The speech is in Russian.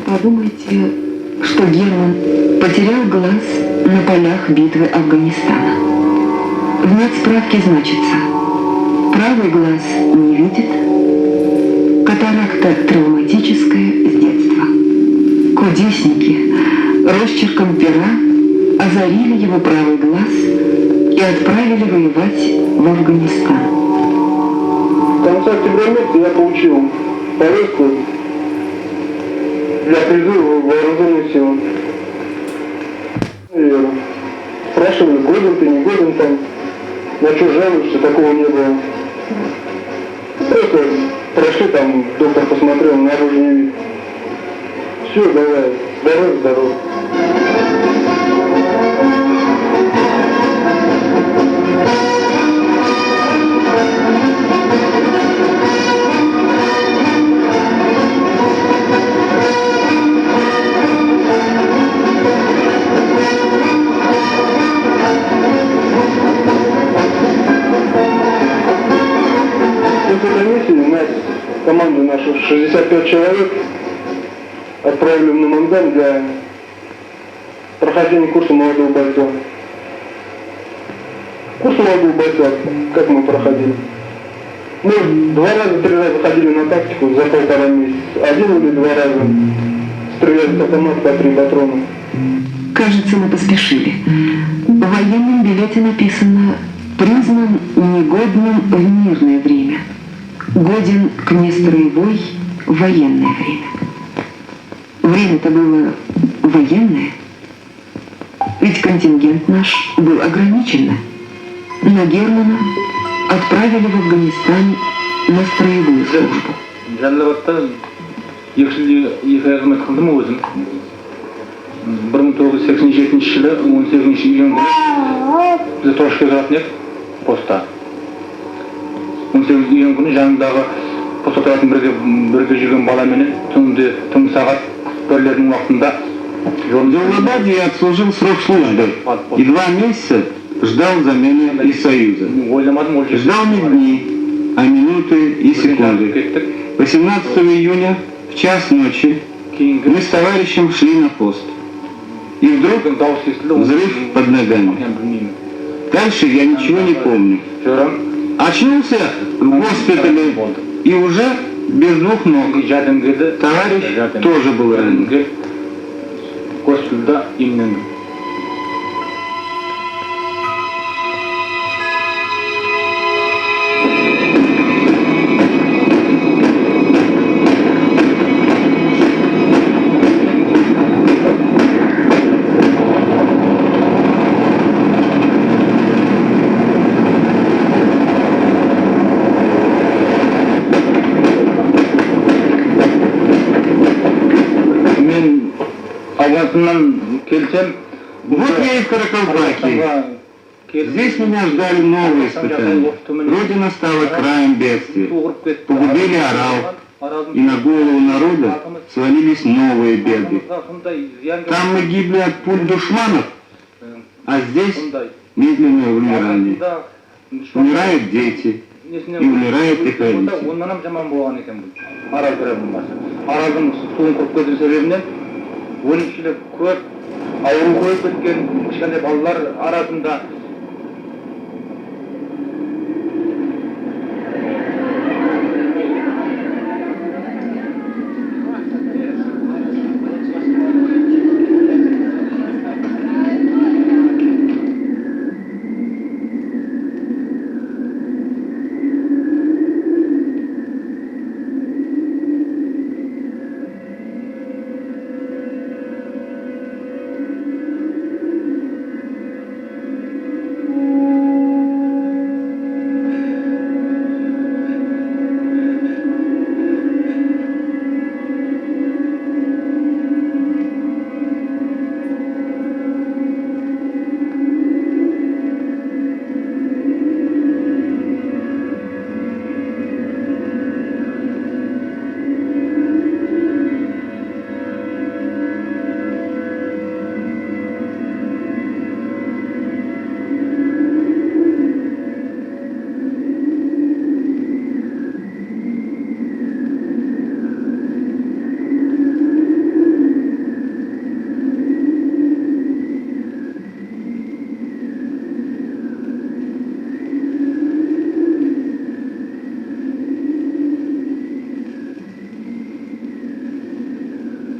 подумайте, что Герман потерял глаз на полях битвы Афганистана. В медсправке значится: правый глаз не видит, катаракта травматическая с детства. Кудесники росчерком пера озарили его правый глаз и отправили воевать в Афганистан. В конце октября месяца я получил повестку для призыва в вооруженные силы. И спрашивали, годен ты, не годен там, на что жалуешься, такого не было. Просто прошли там, доктор посмотрел, наружный вид. Все, давай, здоров. Команду нашу 65 человек отправили в Наманган для прохождения курса молодого бойца. Курс молодого бойца, как мы проходили? Мы 2-3 раза ходили на тактику за 1,5 месяца. 1 или 2 раза стреляли с автомата по 3 патрона. Кажется, мы поспешили. В военном билете написано: признан негодным в мирное время, годен к нестроевой в военное время. Время-то было военное, ведь контингент наш был ограничен. Но Германа отправили в Афганистан на строевую службу. Жаллабадта 2 қызмет қылдым өзім. 1987 жылы 18 июнь күні біз Тошкентке баратын едік постта. 18 июнь күні жанымдағы постта тұратын бірге жүрген баламенен түнгі сағат 1-лердің уақытында В Джалалабаде я отслужил срок службы и 2 месяца ждал замены из Союза. Ждал не дни, а минуты и секунды. 18 июня в час ночи мы с товарищем шли на пост. И вдруг взрыв под ногами. Дальше я ничего не помню. Очнулся в госпитале и уже без 2 ног. Товарищ тоже был ранен. Госпитальда именно. Вот я и в Каракалпакии. Здесь меня ждали новые испытания. Родина стала краем бедствия. Погубили Орал, и на голову народа свалились новые беды. Там мы гибли от пуль душманов, а здесь медленное умирание. Умирают дети, и умирают их родители. Өлімшілік көп, ауру көп кеткен кішкентай балалар арасында